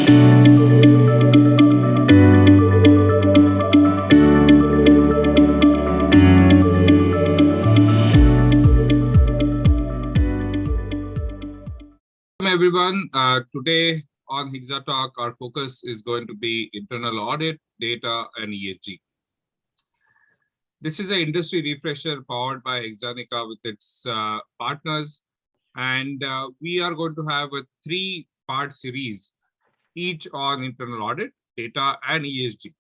Everyone. Today on HEXATalk, our focus is going to be internal audit, data, and ESG. This is an industry refresher powered by Hexanika with its partners, and we are going to have a three-part series, each on internal audit, data, and ESG.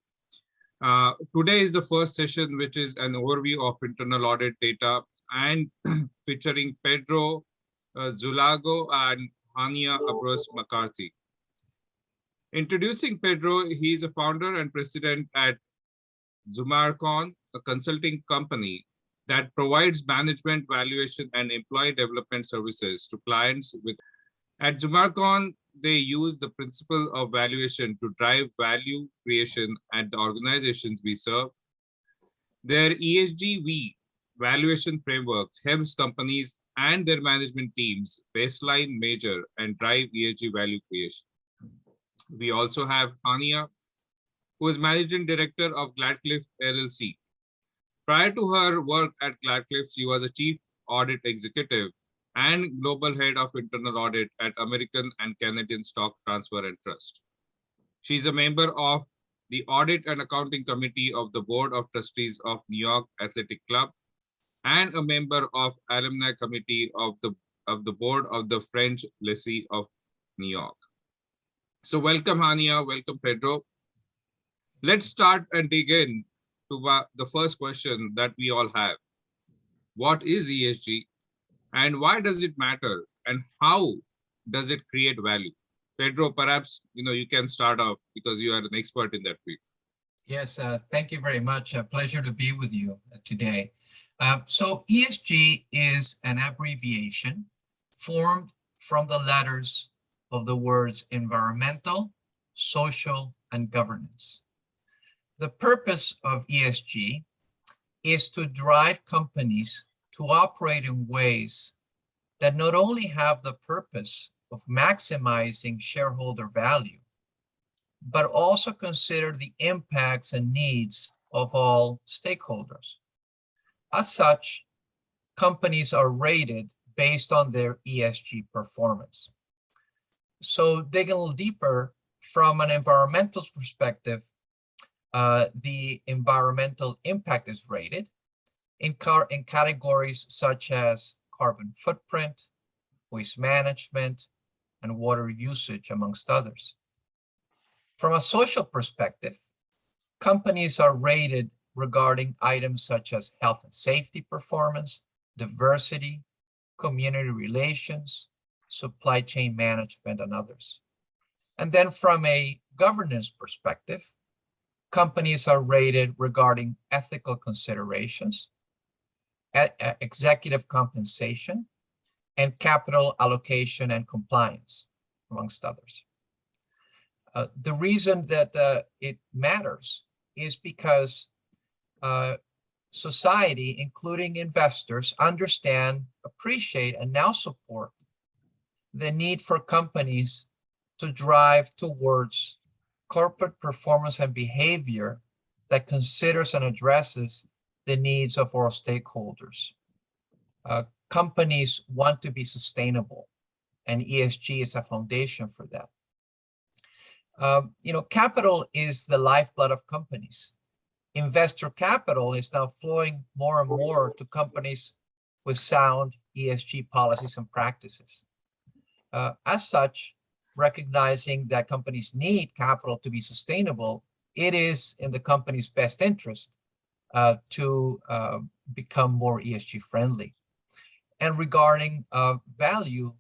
Today is the first session, which is an overview of internal audit data and featuring Pedro, Zuloaga, and Hania, Abrous, McCarthy. Introducing Pedro, he is a founder and president at Zuloaga, a consulting company that provides management, valuation, and employee development services to clients. At Zuloaga, they use the principle of valuation to drive value creation at the organizations we serve. Their ESG valuation framework helps companies and their management teams baseline, measure, and drive ESG value creation. We also have Hania, who is Managing Director of Gladcliffe LLC. Prior to her work at Gladcliffe, she was a Chief Audit Executive and Global Head of Internal Audit at American and Canadian Stock Transfer and Trust. She is a member of the Audit and Accounting Committee of the Board of Trustees of New York Athletic Club and a member of Alumni Committee of the Board of the French Lycée of New York. So welcome, Hania, welcome, Pedro. Let's start and dig in to the first question that we all have. What is ESG and why does it matter and how does it create value? Pedro, perhaps you can start off because you are an expert in that field. Yes, thank you very much. A pleasure to be with you today. So ESG is an abbreviation formed from the letters of the words environmental, social, and governance. The purpose of ESG is to drive companies to operate in ways that not only have the purpose of maximizing shareholder value, but also consider the impacts and needs of all stakeholders. As such, companies are rated based on their ESG performance. So digging a little deeper, from an environmental perspective, the environmental impact is rated in categories such as carbon footprint, waste management, and water usage, amongst others. From a social perspective, companies are rated regarding items such as health and safety performance, diversity, community relations, supply chain management, and others. And then from a governance perspective, companies are rated regarding ethical considerations, executive compensation, and capital allocation and compliance, amongst others. The reason that it matters is because society, including investors, understand, appreciate, and now support the need for companies to drive towards corporate performance and behavior that considers and addresses the needs of our stakeholders. Companies want to be sustainable, and ESG is a foundation for that. Capital is the lifeblood of companies. Investor capital is now flowing more and more to companies with sound ESG policies and practices. As such, recognizing that companies need capital to be sustainable, it is in the company's best interest to become more ESG friendly. And regarding value,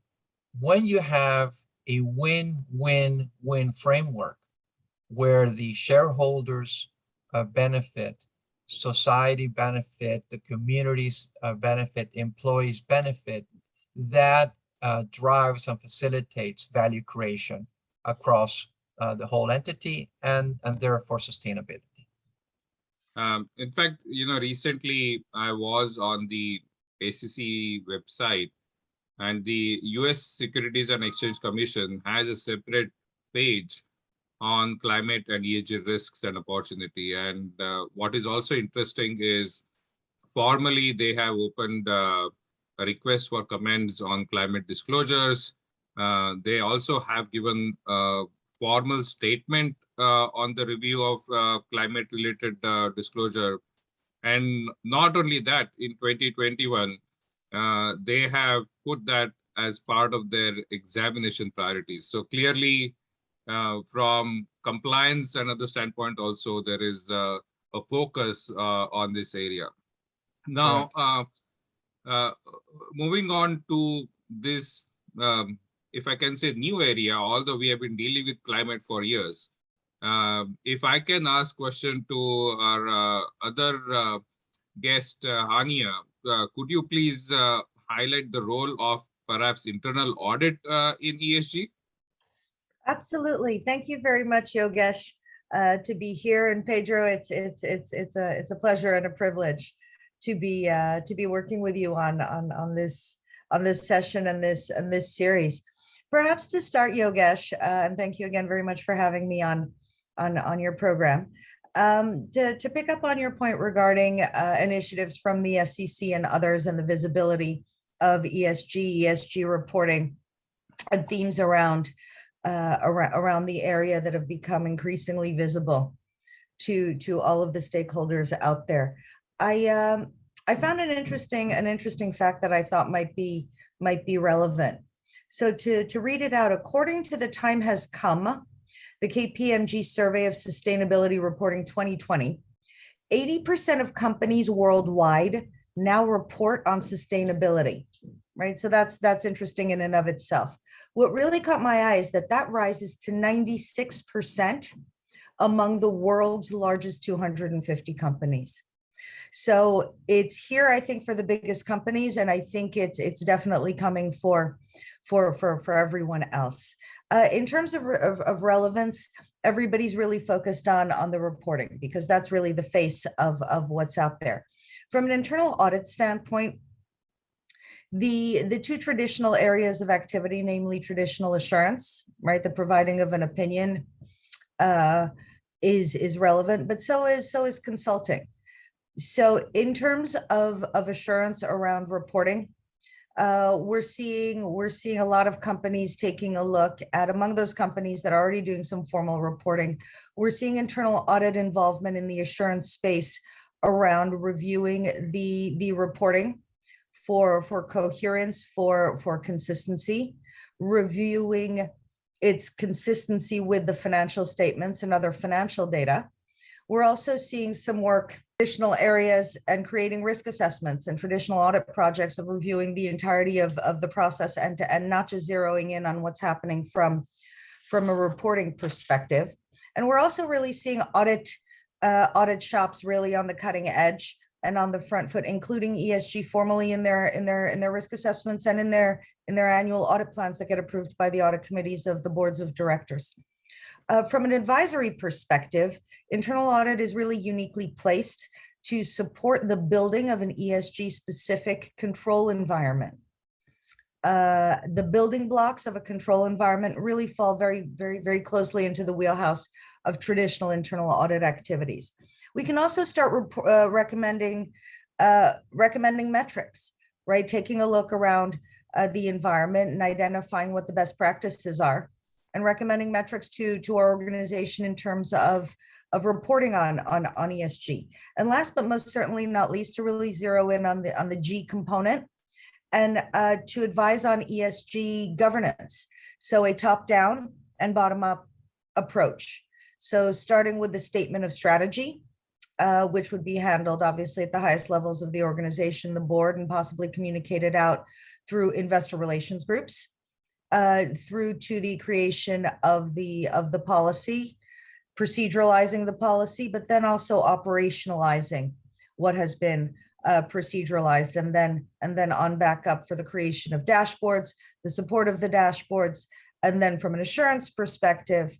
when you have a win-win-win framework where the shareholders benefit, society benefit, the communities benefit, employees benefit, that drives and facilitates value creation across the whole entity and therefore sustainability. In fact, recently I was on the SEC website, and the US Securities and Exchange Commission has a separate page on climate and ESG risks and opportunity. And what is also interesting is formally they have opened a request for comments on climate disclosures. They also have given a formal statement on the review of climate related disclosure. And not only that, in 2021, they have put that as part of their examination priorities. So clearly, from compliance and other standpoint, also there is a focus on this area. Now, moving on to this, if I can say, new area, although we have been dealing with climate for years. If I can ask question to our other guest, Hania, could you please highlight the role of perhaps internal audit in ESG? Absolutely. Thank you very much, Yogesh, to be here. And Pedro, it's a pleasure and a privilege to be working with you on this session and this series. Perhaps to start, Yogesh, and thank you again very much for having me on your program. To pick up on your point regarding initiatives from the SEC and others and the visibility of ESG reporting and themes around the area that have become increasingly visible to all of the stakeholders out there. I found an interesting fact that I thought might be relevant. So to read it out, according to the Time Has Come, the Kpmg Survey of Sustainability Reporting 2020, 80% of companies worldwide now report on sustainability, right? So that's interesting in and of itself. What really caught my eye is that rises to 96% among the world's largest 250 companies. So it's here, I think, for the biggest companies, and I think it's definitely coming for everyone else. In terms of relevance, everybody's really focused on the reporting because that's really the face of what's out there. From an internal audit standpoint, the two traditional areas of activity, namely traditional assurance, right, the providing of an opinion, is relevant, but so is consulting. So in terms of assurance around reporting, we're seeing a lot of companies taking a look at, among those companies that are already doing some formal reporting, we're seeing internal audit involvement in the assurance space around reviewing the reporting for coherence, for consistency, reviewing its consistency with the financial statements and other financial data. We're also seeing some work traditional areas and creating risk assessments and traditional audit projects of reviewing the entirety of the process and not just zeroing in on what's happening from a reporting perspective. And we're also really seeing audit shops really on the cutting edge and on the front foot, including ESG formally in their risk assessments and in their annual audit plans that get approved by the audit committees of the boards of directors. From an advisory perspective, internal audit is really uniquely placed to support the building of an ESG specific control environment. The building blocks of a control environment really fall very, very, very closely into the wheelhouse of traditional internal audit activities. We can also start recommending metrics, right? Taking a look around the environment and identifying what the best practices are, and recommending metrics to our organization in terms of reporting on ESG. And last but most certainly not least, to really zero in on the G component and to advise on ESG governance. So a top-down and bottom-up approach. So starting with the statement of strategy, which would be handled obviously at the highest levels of the organization, the board, and possibly communicated out through investor relations groups. Through to the creation of the policy, proceduralizing the policy, but then also operationalizing what has been proceduralized, and then on back up for the creation of dashboards, the support of the dashboards, and then from an assurance perspective,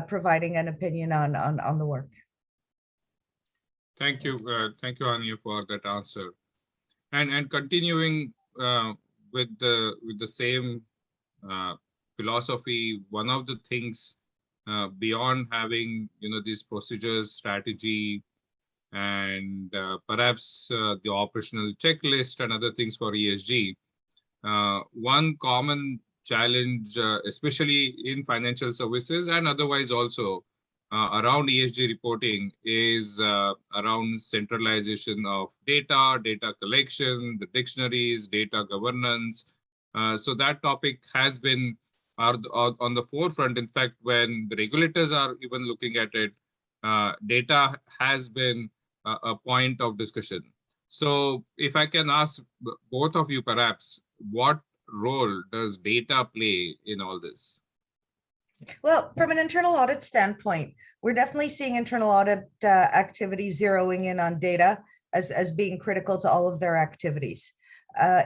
providing an opinion on the work. Thank you, Hania, for that answer. And continuing with the same philosophy, one of the things beyond having, these procedures, strategy, and perhaps the operational checklist and other things for ESG. One common challenge, especially in financial services and otherwise also around ESG reporting, is around centralization of data collection, the dictionaries, data governance. So that topic has been on the forefront. In fact, when the regulators are even looking at it, data has been a point of discussion. So if I can ask both of you, perhaps, what role does data play in all this? Well, from an internal audit standpoint, we're definitely seeing internal audit activities zeroing in on data as being critical to all of their activities.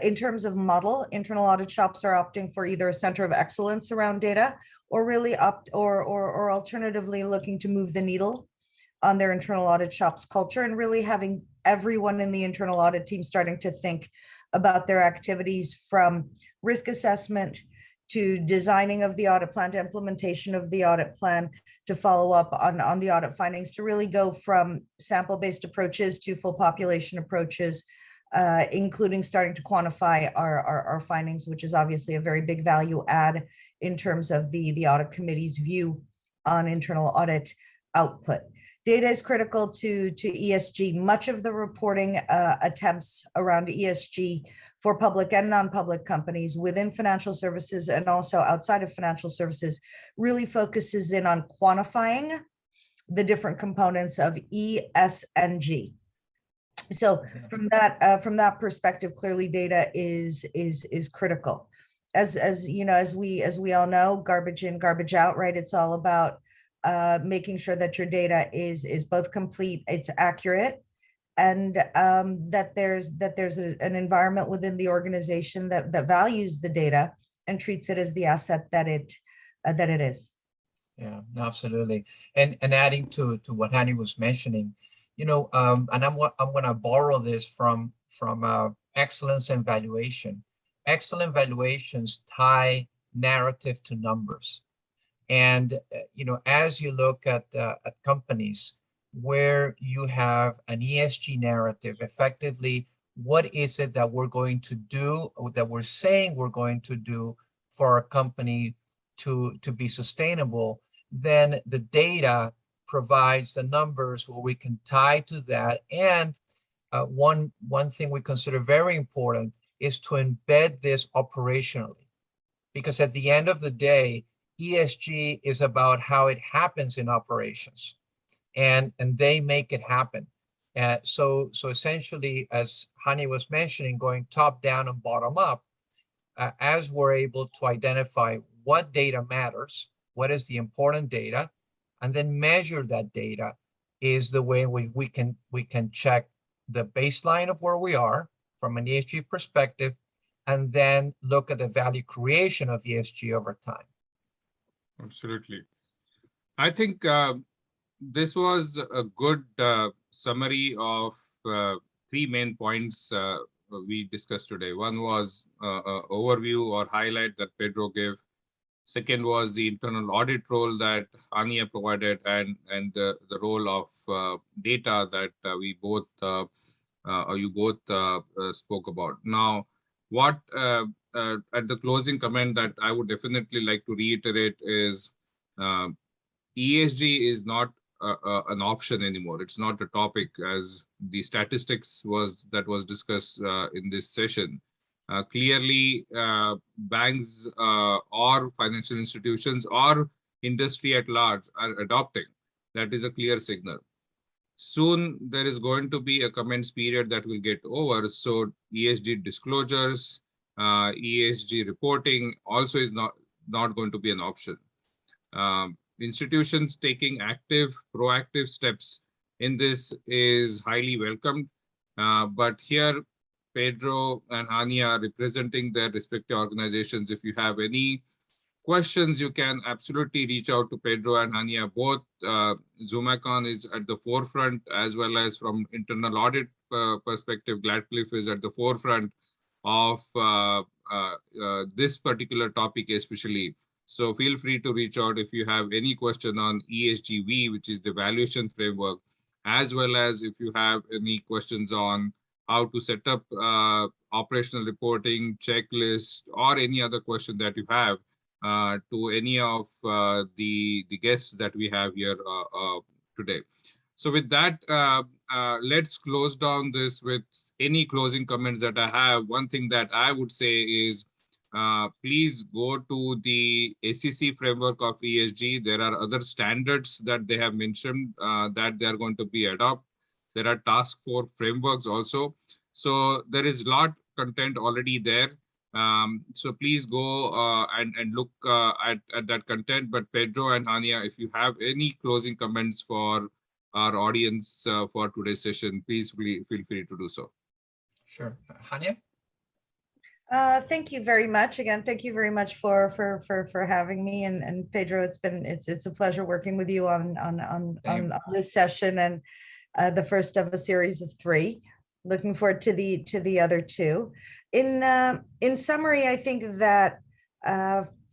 In terms of model, internal audit shops are opting for either a center of excellence around data, or really or alternatively looking to move the needle on their internal audit shops culture, and really having everyone in the internal audit team starting to think about their activities, from risk assessment to designing of the audit plan, to implementation of the audit plan, to follow up on the audit findings, to really go from sample-based approaches to full population approaches, including starting to quantify our findings, which is obviously a very big value add in terms of the audit committee's view on internal audit output. Data is critical to ESG. Much of the reporting attempts around ESG for public and non-public companies within financial services and also outside of financial services really focuses in on quantifying the different components of E, S, and G. So from that perspective, clearly data is critical. As you know, as we all know, garbage in, garbage out, right? It's all about making sure that your data is both complete, it's accurate, and that there's an environment within the organization that values the data and treats it as the asset that it is. Yeah, absolutely. And adding to what Hania was mentioning, and I'm going to borrow this from excellence and valuation. Excellent valuations tie narrative to numbers. And, as you look at companies where you have an ESG narrative, effectively, what is it that we're going to do, or that we're saying we're going to do for our company to be sustainable, then the data provides the numbers where we can tie to that. And one thing we consider very important is to embed this operationally, because at the end of the day, ESG is about how it happens in operations, and they make it happen. So essentially, as Hania was mentioning, going top down and bottom up, as we're able to identify what data matters, what is the important data, and then measure that data, is the way we can check the baseline of where we are from an ESG perspective, and then look at the value creation of ESG over time. Absolutely. I think this was a good summary of three main points we discussed today. One was overview or highlight that Pedro gave. Second was the internal audit role that Hania provided, and the role of data that we both you both spoke about. Now, what at the closing comment that I would definitely like to reiterate is ESG is not an option anymore. It's not a topic, as the statistics was discussed in this session. Clearly, banks or financial institutions or industry at large are adopting. That is a clear signal. Soon there is going to be a comments period that will get over. So ESG disclosures, ESG reporting also is not going to be an option. Institutions taking active, proactive steps in this is highly welcomed. But here, Pedro and Hania are representing their respective organizations. If you have any questions, you can absolutely reach out to Pedro and Hania. Both Zumacon is at the forefront, as well as from internal audit perspective, Gladcliffe is at the forefront of this particular topic especially. So feel free to reach out if you have any question on ESGV, which is the evaluation framework, as well as if you have any questions on how to set up operational reporting, checklist, or any other question that you have to any of the guests that we have here today. So with that, let's close down this with any closing comments that I have. One thing that I would say is please go to the SEC framework of ESG. There are other standards that they have mentioned that they are going to be adopt. There are task force frameworks also. So there is a lot content already there. So please go and look at that content. But Pedro and Hania, if you have any closing comments for our audience for today's session, please feel free to do so. Sure. Hania? Thank you very much. Again, thank you very much for having me, and Pedro, it's a pleasure working with you on this session and the first of a series of 3. Looking forward to the other 2. In summary, I think that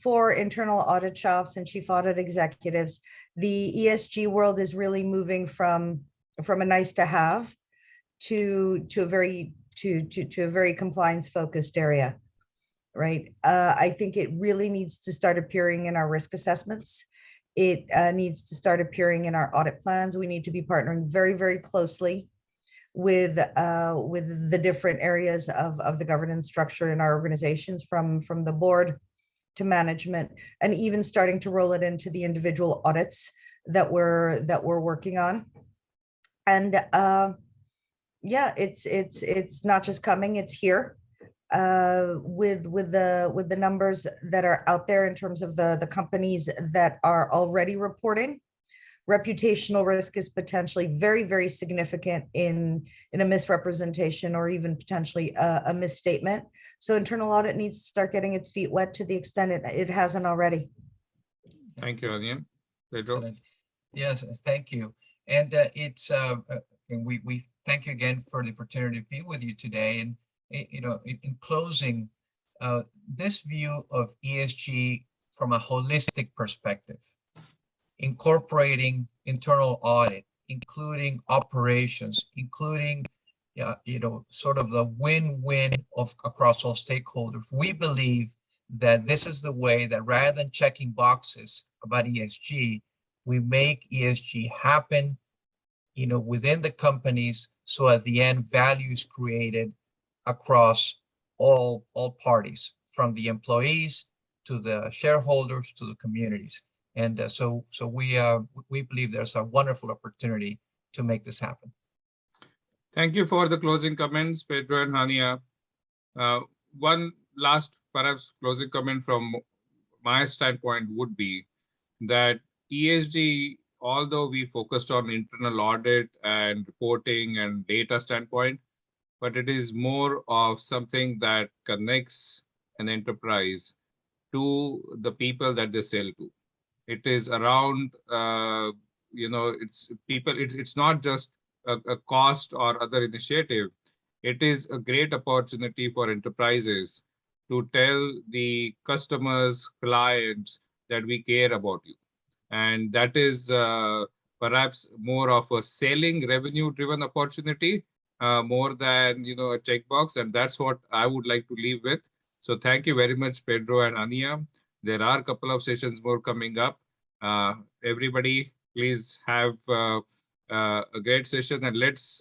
for internal audit shops and chief audit executives, the ESG world is really moving from a nice to have to a very compliance-focused area, right? I think it really needs to start appearing in our risk assessments. It needs to start appearing in our audit plans. We need to be partnering very, very closely with the different areas of the governance structure in our organizations, from the board to management, and even starting to roll it into the individual audits that we're working on. And yeah, it's not just coming, it's here with the numbers that are out there in terms of the companies that are already reporting. Reputational risk is potentially very, very significant in a misrepresentation or even potentially a misstatement. So internal audit needs to start getting its feet wet to the extent it hasn't already. Thank you, Hania. Pedro? Excellent. Yes, thank you. And and we thank you again for the opportunity to be with you today. And in closing, this view of ESG from a holistic perspective, incorporating internal audit, including operations, including sort of the win-win of across all stakeholders. We believe that this is the way that, rather than checking boxes about ESG, we make ESG happen within the companies, so at the end value is created across all parties, from the employees to the shareholders to the communities. And so we believe there's a wonderful opportunity to make this happen. Thank you for the closing comments, Pedro and Hania. One last perhaps closing comment from my standpoint would be that ESG, although we focused on internal audit and reporting and data standpoint, but it is more of something that connects an enterprise to the people that they sell to. It is around, it's people, it's not just a cost or other initiative. It is a great opportunity for enterprises to tell the customers, clients that we care about you. And that is perhaps more of a selling revenue driven opportunity, more than, a checkbox. And that's what I would like to leave with. So thank you very much, Pedro and Hania. There are a couple of sessions more coming up. Everybody, please have a great session, and let's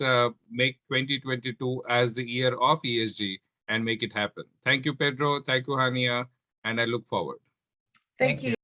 make 2022 as the year of ESG and make it happen. Thank you, Pedro. Thank you, Hania. And I look forward. Thank you.